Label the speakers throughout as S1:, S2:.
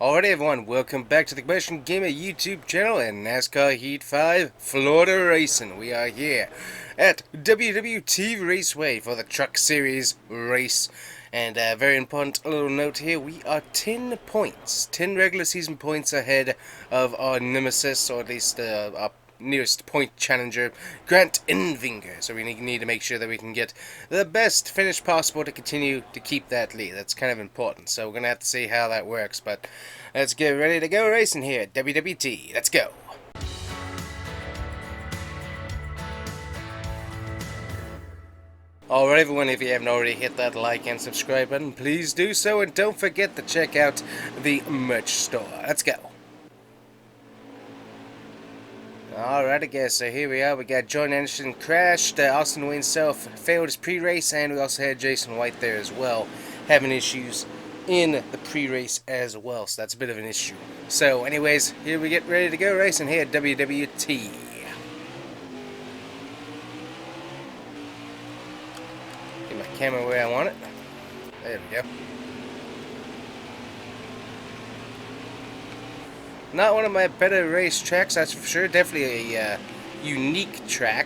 S1: Alright everyone, welcome back to the Combustion Gamer YouTube channel and NASCAR Heat 5 Florida Racing. We are here at WWT Raceway for the Truck Series race. And a very important little note here, we are 10 points, 10 regular season points ahead of our nemesis, or at least our nearest point challenger, Grant Enfinger. So we need to make sure that we can get the best finish possible to continue to keep that lead. That's kind of important. So we're going to have to see how that works. But let's get ready to go racing here at WWT. Let's go. Alright everyone, if you haven't already hit that like and subscribe button, please do so. And don't forget to check out the merch store. Let's go. Alright, I guess, so here we are. We got John Anderson crashed, Austin Wayne Self failed his pre-race, and we also had Jason White there as well, having issues in the pre-race as well, so that's a bit of an issue. So anyways, here we get ready to go racing here at WWT. Get my camera where I want it. There we go. Not one of my better race tracks, that's for sure. Definitely a unique track.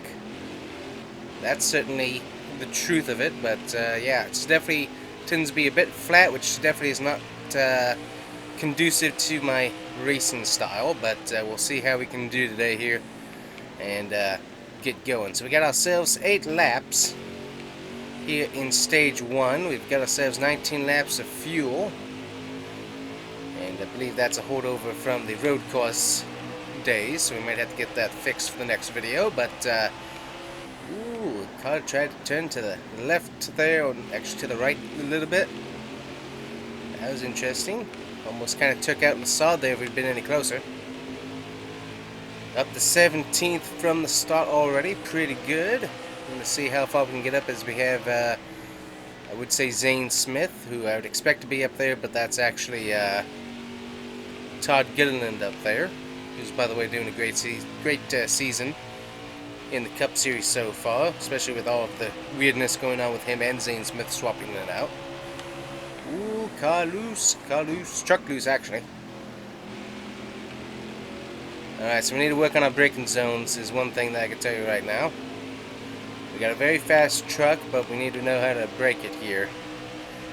S1: That's certainly the truth of it. But yeah, it's definitely tends to be a bit flat, which definitely is not conducive to my racing style. But we'll see how we can do today here and get going. So we got ourselves 8 laps here in stage 1. We've got ourselves 19 laps of fuel. And I believe that's a holdover from the road course days, so we might have to get that fixed for the next video. But, ooh, car tried to turn to the left there, or actually to the right a little bit. That was interesting. Almost kind of took out the sod there if we'd been any closer. Up to 17th from the start already, pretty good. We're going to see how far we can get up as we have, I would say Zane Smith, who I would expect to be up there, but that's actually, Todd Gilliland up there, who's by the way doing a great season in the Cup Series so far, especially with all of the weirdness going on with him and Zane Smith swapping it out. Ooh, car loose, truck loose actually. Alright, so we need to work on our braking zones is one thing that I can tell you right now. We got a very fast truck, but we need to know how to brake it here.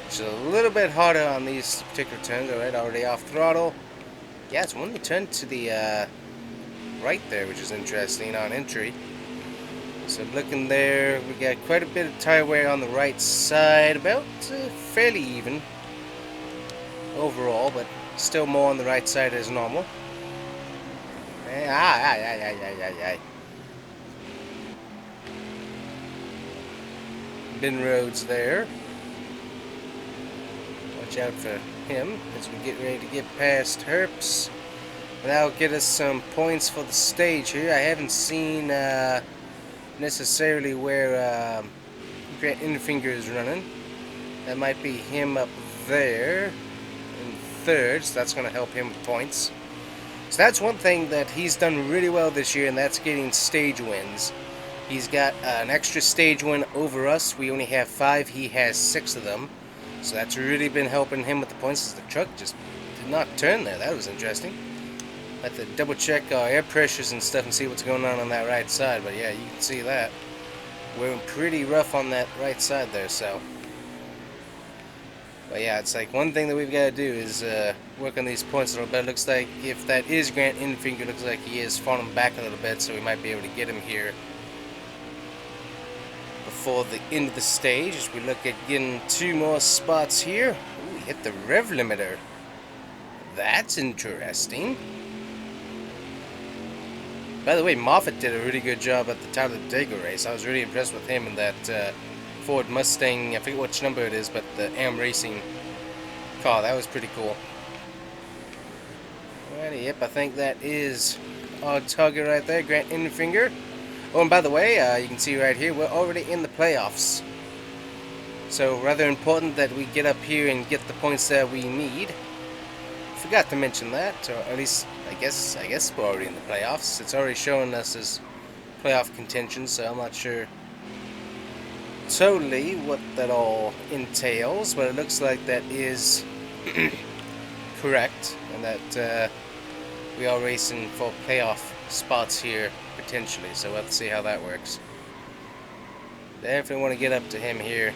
S1: It's a little bit harder on these particular turns. Alright, already off throttle. Yeah, it's one to turn to the right there, which is interesting on entry. So looking there, we got quite a bit of tire wear on the right side, about fairly even overall, but still more on the right side as normal. Bin roads there. Watch out for him as we get ready to get past Herps. That'll get us some points for the stage here. I haven't seen necessarily where Grant Enfinger is running. That might be him up there in 3rd, so that's going to help him with points. So that's one thing that he's done really well this year, and that's getting stage wins. He's got an extra stage win over us. We only have 5. He has 6 of them. So that's really been helping him with the points. The truck just did not turn there. That was interesting. Have to double check our air pressures and stuff and see what's going on that right side. But yeah, you can see that. We're pretty rough on that right side there, so. But yeah, it's like one thing that we've got to do is work on these points a little bit. It looks like if that is Grant Enfinger, it looks like he is falling back a little bit, so we might be able to get him here before the end of the stage as we look at getting 2 more spots here. Ooh, we hit the rev limiter. That's interesting. By the way, Moffitt did a really good job at the Talladega race. I was really impressed with him in that Ford Mustang. I forget which number it is, but the AM Racing car. That was pretty cool. Alrighty, yep, I think that is our target right there, Grant Enfinger. Oh, and by the way, you can see right here, we're already in the playoffs. So, rather important that we get up here and get the points that we need. Forgot to mention that, or at least, I guess we're already in the playoffs. It's already showing us as playoff contention, so I'm not sure totally what that all entails, but it looks like that is correct, and that we are racing for playoff spots here potentially. So we'll have to see how that works. Definitely want to get up to him here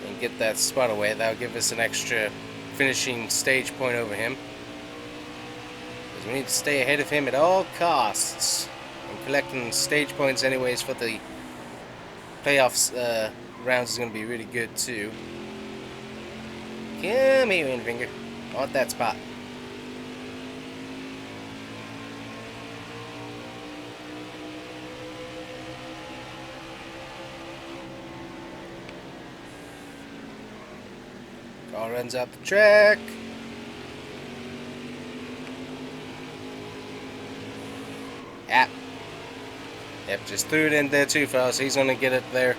S1: and get that spot away. That'll give us an extra finishing stage point over him. Because we need to stay ahead of him at all costs. And collecting stage points anyways for the playoffs rounds is going to be really good too. Come here, Infinger. I want that spot. Car runs out the track. Yep, just threw it in there too fast. He's gonna get it there.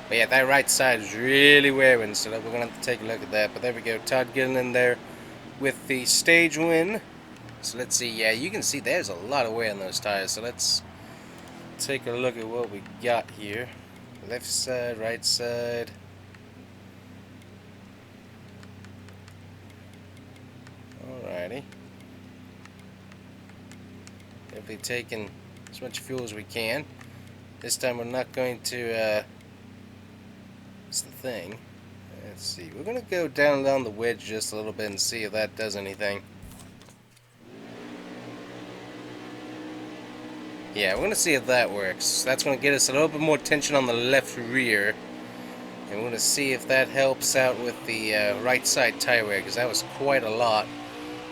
S1: But yeah, that right side is really wearing, so we're gonna have to take a look at that. But there we go, Todd getting in there with the stage win. So let's see. Yeah, you can see there's a lot of wear on those tires. So let's take a look at what we got here. Left side, right side. Alrighty. Definitely taking as much fuel as we can. This time we're not going to, what's the thing? Let's see. We're going to go down the wedge just a little bit and see if that does anything. Yeah, we're going to see if that works. That's going to get us a little bit more tension on the left rear. And we're going to see if that helps out with the right side tire wear, because that was quite a lot.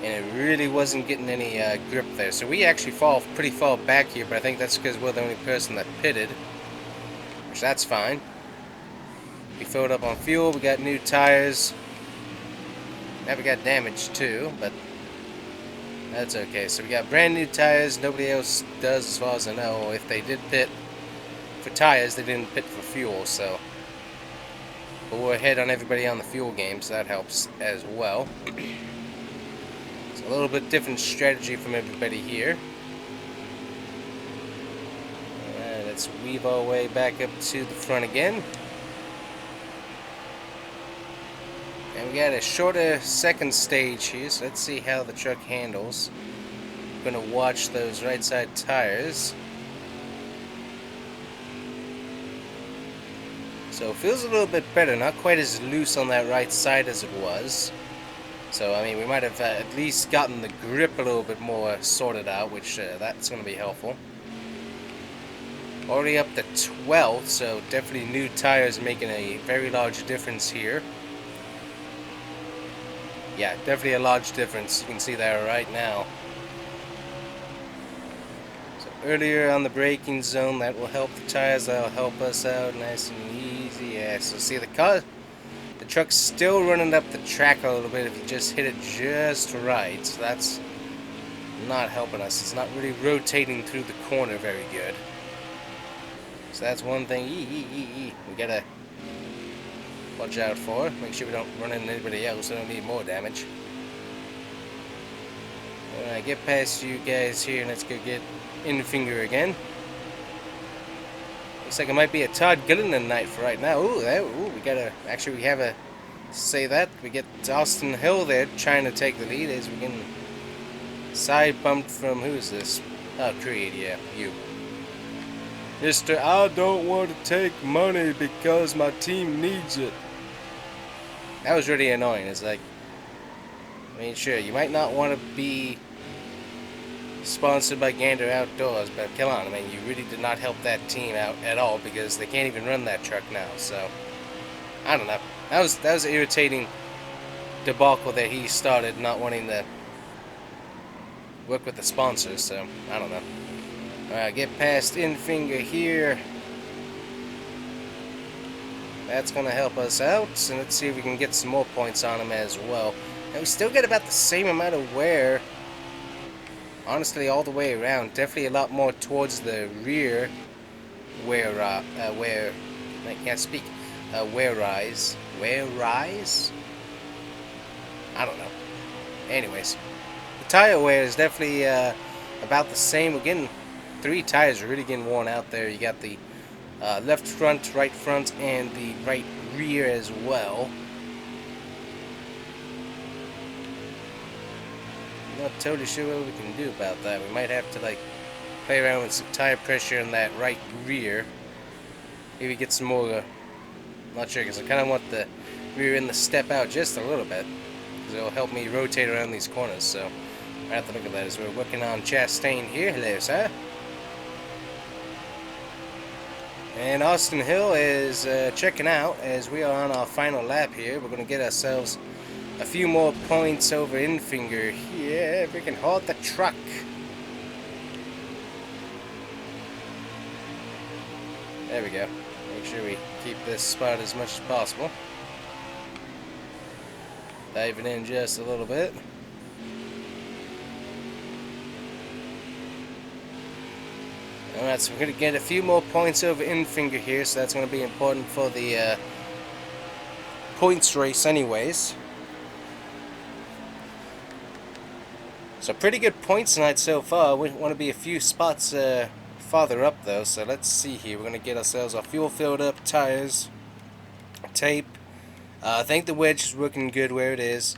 S1: And it really wasn't getting any grip there. So we actually fall pretty far back here, but I think that's because we're the only person that pitted. Which that's fine. We filled up on fuel, we got new tires. Now we got damage too, but that's okay. So we got brand new tires, nobody else does as far as I know. If they did pit for tires, they didn't pit for fuel, so. But we're ahead on everybody on the fuel game, so that helps as well. A little bit different strategy from everybody here. Alright, let's weave our way back up to the front again. And we got a shorter second stage here, so let's see how the truck handles. I'm going to watch those right side tires. So it feels a little bit better, not quite as loose on that right side as it was. So, I mean, we might have at least gotten the grip a little bit more sorted out, which that's going to be helpful. Already up to 12th, so definitely new tires making a very large difference here. Yeah, definitely a large difference. You can see that right now. So earlier on the braking zone, that will help the tires. That'll help us out nice and easy. Yeah, so see the car. The truck's still running up the track a little bit if you just hit it just right. So that's not helping us. It's not really rotating through the corner very good. So that's one thing we gotta watch out for. Make sure we don't run into anybody else. We don't need more damage. Alright, get past you guys here and let's go get Infinger again. Looks like it might be a Todd Gilliland night for right now. We gotta, actually we have a, say that, we get Austin Hill there trying to take the lead as we can side bumped from, who's this? Oh, Creed, yeah, you. Mr. I don't want to take money because my team needs it. That was really annoying. It's like, I mean, sure, you might not want to be sponsored by Gander Outdoors, but come on, I mean, you really did not help that team out at all because they can't even run that truck now. So I don't know. That was an irritating debacle that he started, not wanting to work with the sponsors. So I don't know. All right, get past Infinger here. That's gonna help us out, and let's see if we can get some more points on him as well. And we still get about the same amount of wear. Honestly, all the way around, definitely a lot more towards the rear, where I can't speak, wear rise, I don't know. Anyways, the tire wear is definitely about the same. We're getting 3 tires are really getting worn out there. You got the left front, right front, and the right rear as well. Not totally sure what we can do about that. We might have to like play around with some tire pressure in that right rear. Maybe get some more. Not sure, because I kind of want the rear end to step out just a little bit, because it'll help me rotate around these corners. So I have to look at that as we're working on Chastain here. Hello, sir. And Austin Hill is checking out as we are on our final lap here. We're going to get ourselves a few more points over Infinger here if we can hold the truck. There we go. Make sure we keep this spot as much as possible. Diving in just a little bit. Alright, so we're going to get a few more points over Infinger here, so that's going to be important for the points race anyways. So pretty good points tonight so far. We want to be a few spots farther up though, so let's see here. We're going to get ourselves our fuel filled up, tires, tape. I think the wedge is working good where it is.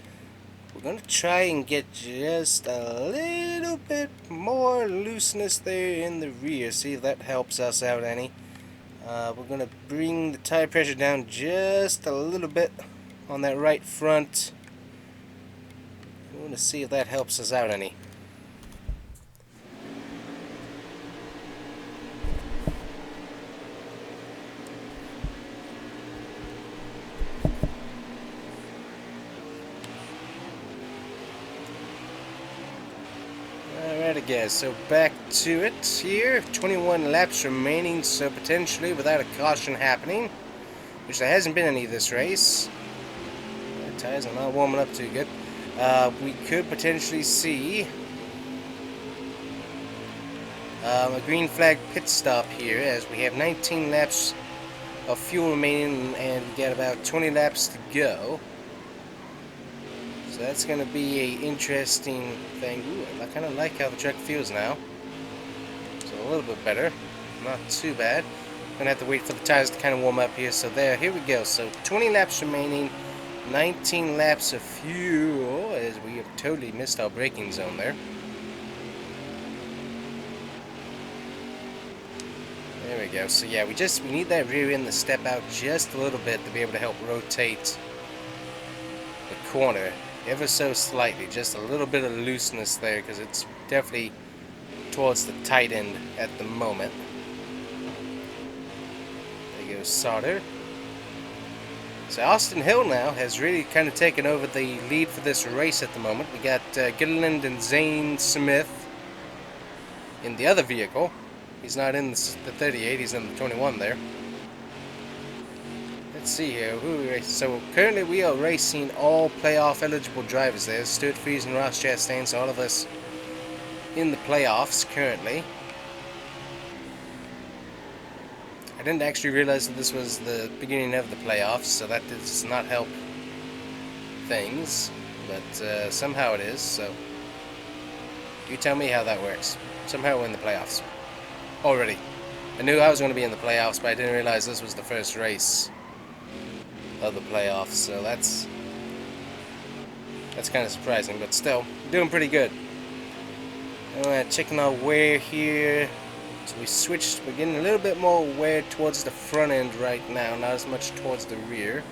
S1: We're going to try and get just a little bit more looseness there in the rear. See if that helps us out any. We're going to bring the tire pressure down just a little bit on that right front. We want to see if that helps us out any. Alright guys, so back to it here. 21 laps remaining, so potentially without a caution happening, which there hasn't been any this race. The tires are not warming up too good. We could potentially see a green flag pit stop here, as we have 19 laps of fuel remaining and we got about 20 laps to go. So that's going to be a interesting thing. Ooh, I kind of like how the truck feels now. It's a little bit better. Not too bad. Going to have to wait for the tires to kind of warm up here. So here we go. So 20 laps remaining. 19 laps of fuel, as we have totally missed our braking zone there. There we go. So yeah, we need that rear end to step out just a little bit to be able to help rotate the corner ever so slightly. Just a little bit of looseness there, because it's definitely towards the tight end at the moment. There goes Sauter. So Austin Hill now has really kind of taken over the lead for this race at the moment. We got Gilliland and Zane Smith in the other vehicle. He's not in the 38, he's in the 21 there. Let's see here, who are we racing? So currently we are racing all playoff eligible drivers there. Stuart Fries and Ross Chastain, so all of us in the playoffs currently. I didn't actually realize that this was the beginning of the playoffs, so that does not help things, but somehow it is, so you tell me how that works. Somehow we're in the playoffs already. I knew I was going to be in the playoffs, but I didn't realize this was the first race of the playoffs, so that's kind of surprising, but still, doing pretty good. Checking our wear here. So we switched, we're getting a little bit more wear towards the front end right now, not as much towards the rear.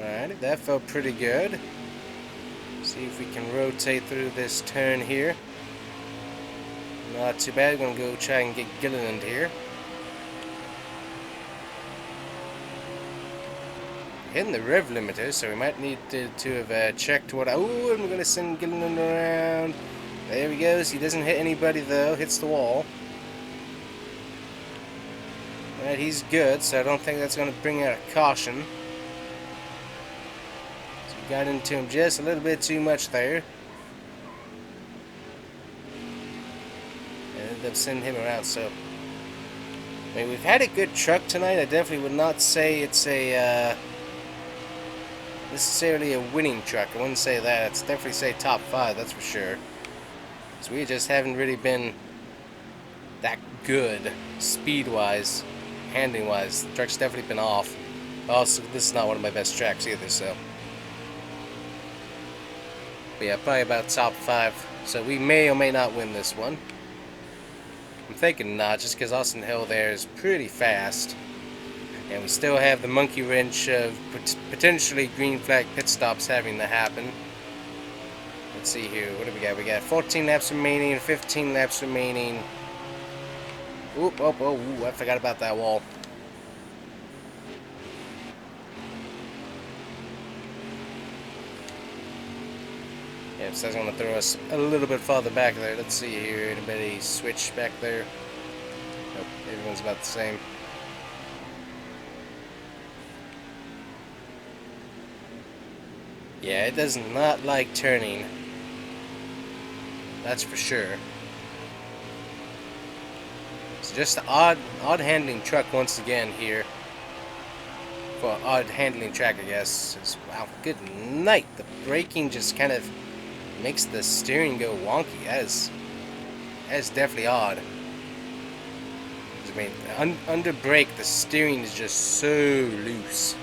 S1: Alright, that felt pretty good. See if we can rotate through this turn here. Not too bad, we're going to go try and get Gilliland here. Hitting the rev limiter, so we might need to have checked what... Oh, and we're going to send Gilliland around. There he goes. He doesn't hit anybody though. Hits the wall. Alright, he's good, so I don't think that's going to bring out a caution. So we got into him just a little bit too much there. And ended up sending him around, so... I mean, we've had a good truck tonight. I definitely would not say it's a... necessarily a winning truck. I wouldn't say that. It's definitely say top 5, that's for sure. So we just haven't really been that good speed-wise, handling-wise. The truck's definitely been off. Also, this is not one of my best tracks either, so. But yeah, probably about top 5. So we may or may not win this one. I'm thinking not, just because Austin Hill there is pretty fast. And we still have the monkey wrench of potentially green flag pit stops having to happen. Let's see here, what do we got? We got 14 laps remaining, 15 laps remaining. Oop, I forgot about that wall. Yeah, so that's going to throw us a little bit farther back there. Let's see here, anybody switch back there? Nope, everyone's about the same. Yeah, it does not like turning. That's for sure. It's just an odd handling truck once again here. For odd handling track, I guess. Wow, good night. The braking just kind of makes the steering go wonky. That is definitely odd. I mean, under brake, the steering is just so loose.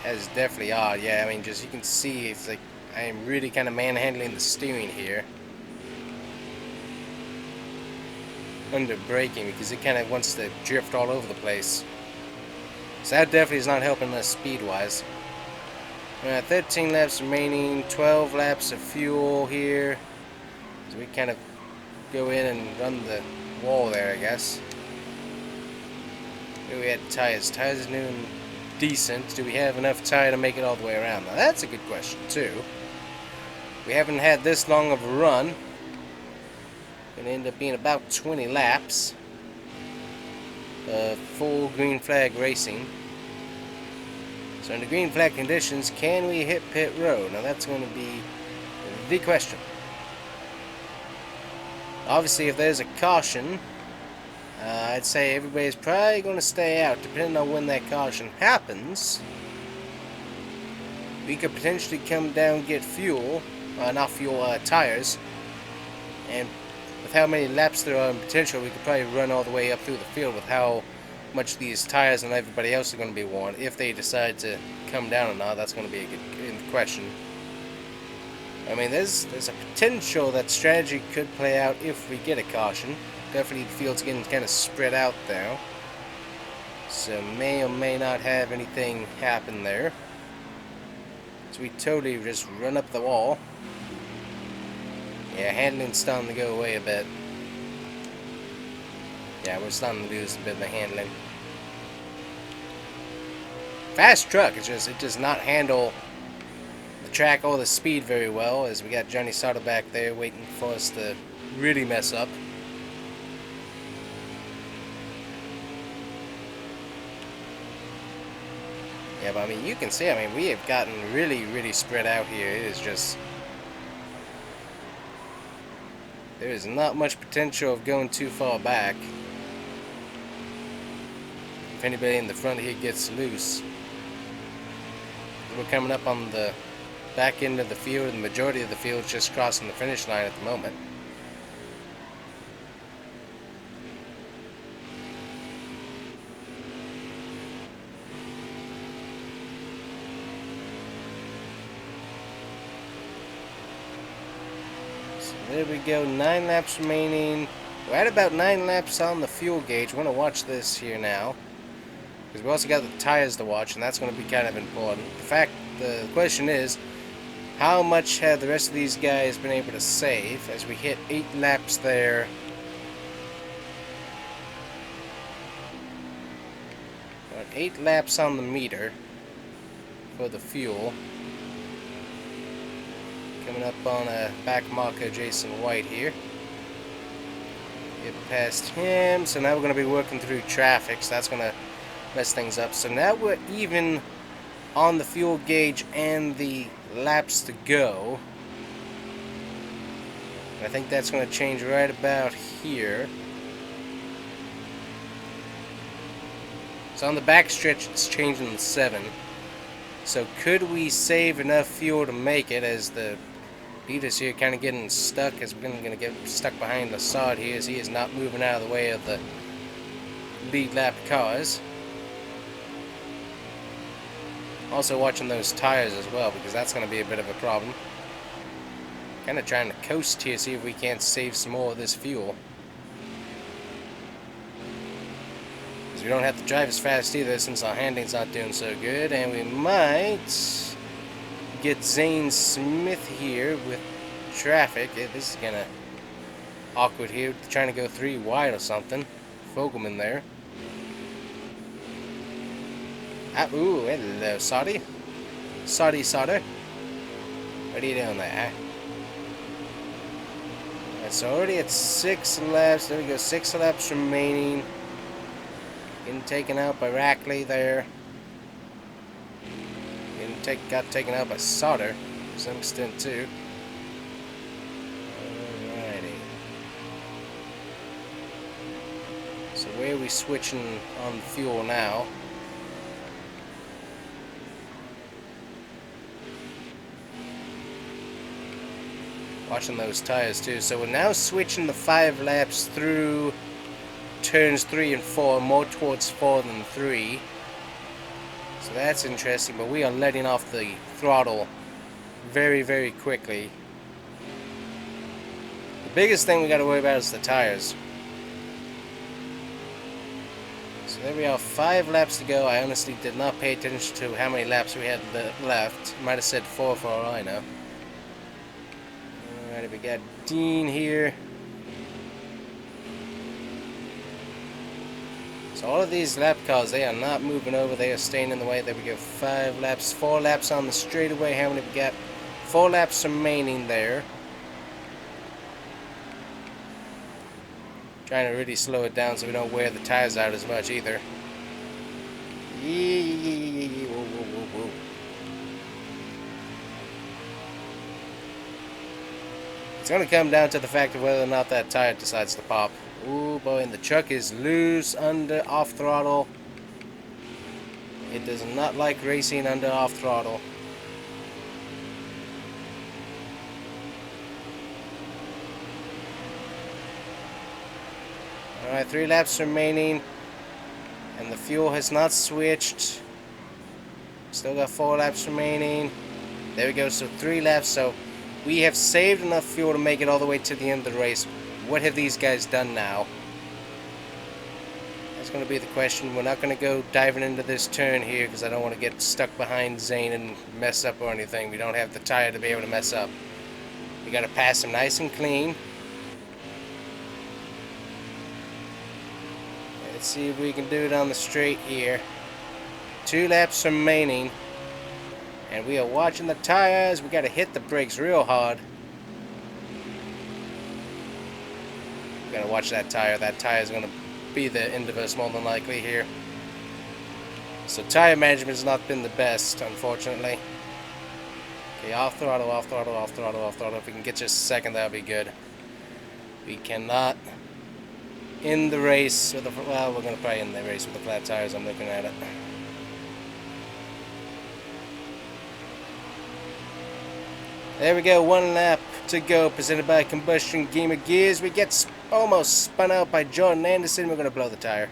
S1: That is definitely odd. Yeah, I mean, just you can see it's like I am really kind of manhandling the steering here. Under braking because it kind of wants to drift all over the place. So that definitely is not helping us speed-wise. 13 laps remaining, 12 laps of fuel here. So we kind of go in and run the wall there, I guess. Here we had tires. Tires are doing decent. Do we have enough tire to make it all the way around? Now that's a good question too. We haven't had this long of a run. Gonna end up being about 20 laps of full green flag racing. So under green flag conditions, can we hit pit road? Now that's going to be the question. Obviously, if there's a caution, I'd say everybody's probably going to stay out. Depending on when that caution happens, we could potentially come down and get fuel, not fuel, tires, and with how many laps there are in potential, we could probably run all the way up through the field with how much these tires and everybody else are going to be worn. If they decide to come down or not, that's going to be a good question. I mean, there's a potential that strategy could play out if we get a caution. Definitely the field's getting kind of spread out there. So may or may not have anything happen there. So we totally just run up the wall. Yeah, handling's starting to go away a bit. Yeah, we're starting to lose a bit of the handling. Fast truck, it does not handle the track or the speed very well, as we got Johnny Sauter back there waiting for us to really mess up. Yeah, but I mean, you can see, I mean, we have gotten really spread out here. It is just... there is not much potential of going too far back. If anybody in the front here gets loose. We're coming up on the back end of the field, and the majority of the field is just crossing the finish line at the moment. There we go, 9 laps remaining. We're at about 9 laps on the fuel gauge. We're going to watch this here now, because we also got the tires to watch, and that's going to be kind of important. The question is, how much have the rest of these guys been able to save as we hit 8 laps there? Got 8 laps on the meter for the fuel. Coming up on a back marker, Jason White here. Get past him. So now we're going to be working through traffic, so that's going to mess things up. So now we're even on the fuel gauge and the laps to go. I think that's going to change right about here. So on the back stretch, it's changing to 7. So could we save enough fuel to make it, as the Beaters here kind of getting stuck, as we're going to get stuck behind the sod here, as he is not moving out of the way of the lead lap cars. Also watching those tires as well, because that's going to be a bit of a problem. Kind of trying to coast here, see if we can't save some more of this fuel. Because we don't have to drive as fast either, since our handling's not doing so good. And we might get Zane Smith here with traffic. Yeah, this is kind of awkward here, trying to go 3 wide or something. Fogelman there. Ah, ooh, hello, Saudi. Saudi Sauter. What are you doing there, huh? Alright, so already at 6 laps. There we go, 6 laps remaining. Getting taken out by Rackley there. Got taken out by Sauter to some extent too. Alrighty. So where are we switching on fuel now? Watching those tires too. So we're now switching the 5 laps through turns 3 and 4, more towards 4 than 3. So that's interesting, but we are letting off the throttle very, very quickly. The biggest thing we got to worry about is the tires. So there we are, 5 laps to go. I honestly did not pay attention to how many laps we had left. Might have said 4 for all I know. Alright, we got Dean here. So all of these lap cars, they are not moving over, they are staying in the way. There we go, 5 laps, 4 laps on the straightaway. How many we got? 4 laps remaining there. Trying to really slow it down so we don't wear the tires out as much either. Whoa, whoa, whoa, whoa. It's going to come down to the fact of whether or not that tire decides to pop. Oh boy, and the truck is loose under off throttle. It does not like racing under off throttle. Alright, 3 laps remaining. And the fuel has not switched. Still got 4 laps remaining. There we go, so 3 laps. So we have saved enough fuel to make it all the way to the end of the race. What have these guys done now? That's going to be the question. We're not going to go diving into this turn here because I don't want to get stuck behind Zane and mess up or anything. We don't have the tire to be able to mess up. We got to pass him nice and clean. Let's see if we can do it on the straight here. 2 laps remaining. And we are watching the tires. We got to hit the brakes real hard. Gotta watch that tire. That tire is gonna be the end of us more than likely here. So tire management has not been the best, unfortunately. Okay, off throttle, off throttle, off throttle, off throttle. If we can get just a second, that'll be good. We cannot end the race with the, well, we're gonna probably end the race with the flat tires. I'm looking at it. There we go, 1 lap to go, presented by Combustion Gamer Gears. We get almost spun out by Jordan Anderson. We're going to blow the tire.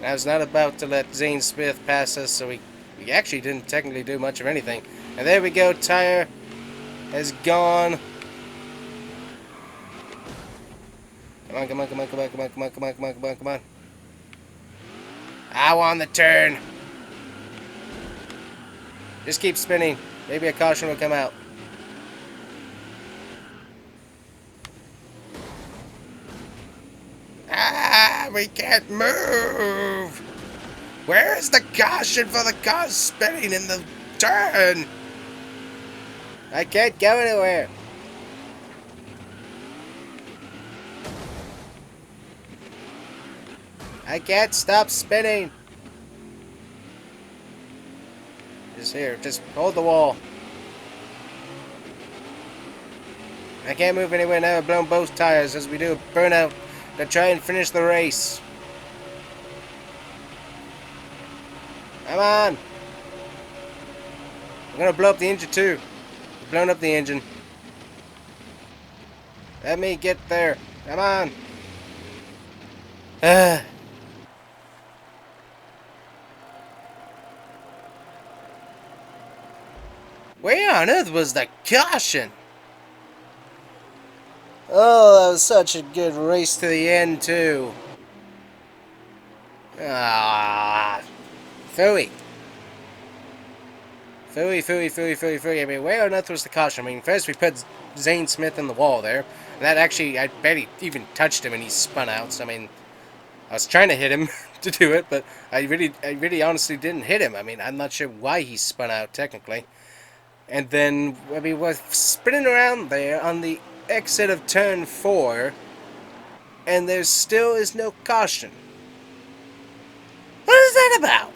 S1: I was not about to let Zane Smith pass us, so we actually didn't technically do much of anything. And there we go, tire has gone. Come on, come on, come on, come on, come on, come on, come on, come on, come on, come on. I want the turn. Just keep spinning. Maybe a caution will come out. Ah, we can't move. Where is the caution for the car spinning in the turn? I can't go anywhere. I can't stop spinning. Just here, just hold the wall. I can't move anywhere now. I've blown both tires as we do a burnout to try and finish the race. Come on. I'm gonna blow up the engine too. Blown up the engine. Let me get there. Come on. Where on earth was the caution? Oh, that was such a good race to the end, too. Ah, phooey. Phooey. I mean, where on earth was the caution? I mean, first we put Zane Smith in the wall there. And that actually, I barely even touched him and he spun out. So, I mean, I was trying to hit him to do it, but I really honestly didn't hit him. I mean, I'm not sure why he spun out, technically. And then, I mean, we're spinning around there on the exit of turn 4, and there still is no caution. What is that about?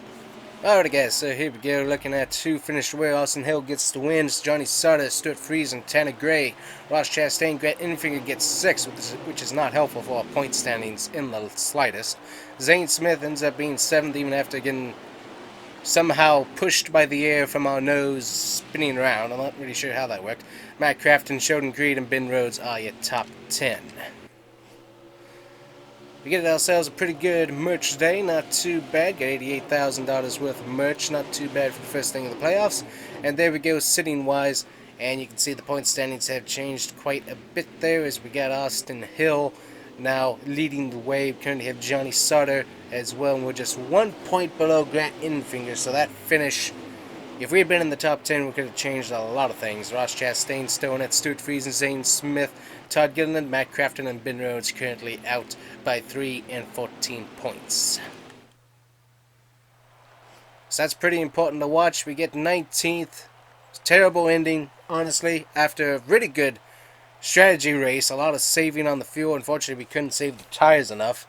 S1: Alright guys, so here we go, looking at who finished where. Austin Hill gets the wins, Johnny Sauter, Stuart Freeze, and Tanner Gray. Ross Chastain, Grant Infinger gets 6, which is not helpful for our point standings in the slightest. Zane Smith ends up being 7th even after getting somehow pushed by the air from our nose, spinning around. I'm not really sure how that worked. Matt Crafton, Sheldon Creed, and Ben Rhodes are your top 10. We get ourselves a pretty good merch day, not too bad. Got $88,000 worth of merch, not too bad for the first thing of the playoffs. And there we go, sitting-wise, and you can see the point standings have changed quite a bit there as we got Austin Hill now leading the way. We currently have Johnny Sauter as well, and we're just 1 point below Grant Infinger, so that finish, if we had been in the top 10, we could have changed a lot of things. Ross Chastain still in it, Stuart Freeze and Zane Smith, Todd Gilliland, Matt Crafton, and Ben Rhodes currently out by 3 and 14 points. So that's pretty important to watch. We get 19th. Terrible ending, honestly, after a really good strategy race. A lot of saving on the fuel. Unfortunately, we couldn't save the tires enough.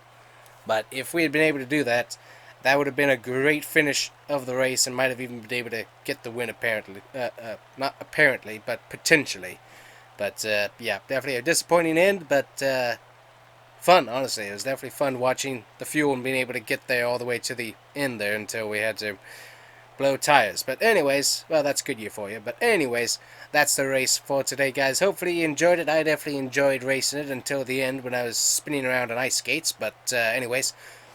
S1: But if we had been able to do that, that would have been a great finish of the race and might have even been able to get the win, apparently. Not apparently, but potentially. But, yeah, definitely a disappointing end, but fun, honestly. It was definitely fun watching the fuel and being able to get there all the way to the end there until we had to blow tires. But anyways, well, that's Goodyear for you. But anyways, that's the race for today, guys. Hopefully you enjoyed it. I definitely enjoyed racing it until the end when I was spinning around on ice skates. But anyways,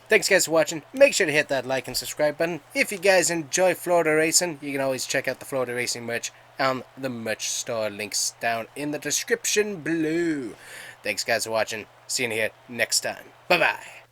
S1: thanks, guys, for watching. Make sure to hit that like and subscribe button. If you guys enjoy Florida racing, you can always check out the Florida Racing merch on the merch store. Links down in the description below. Thanks, guys, for watching. See you here next time. Bye-bye.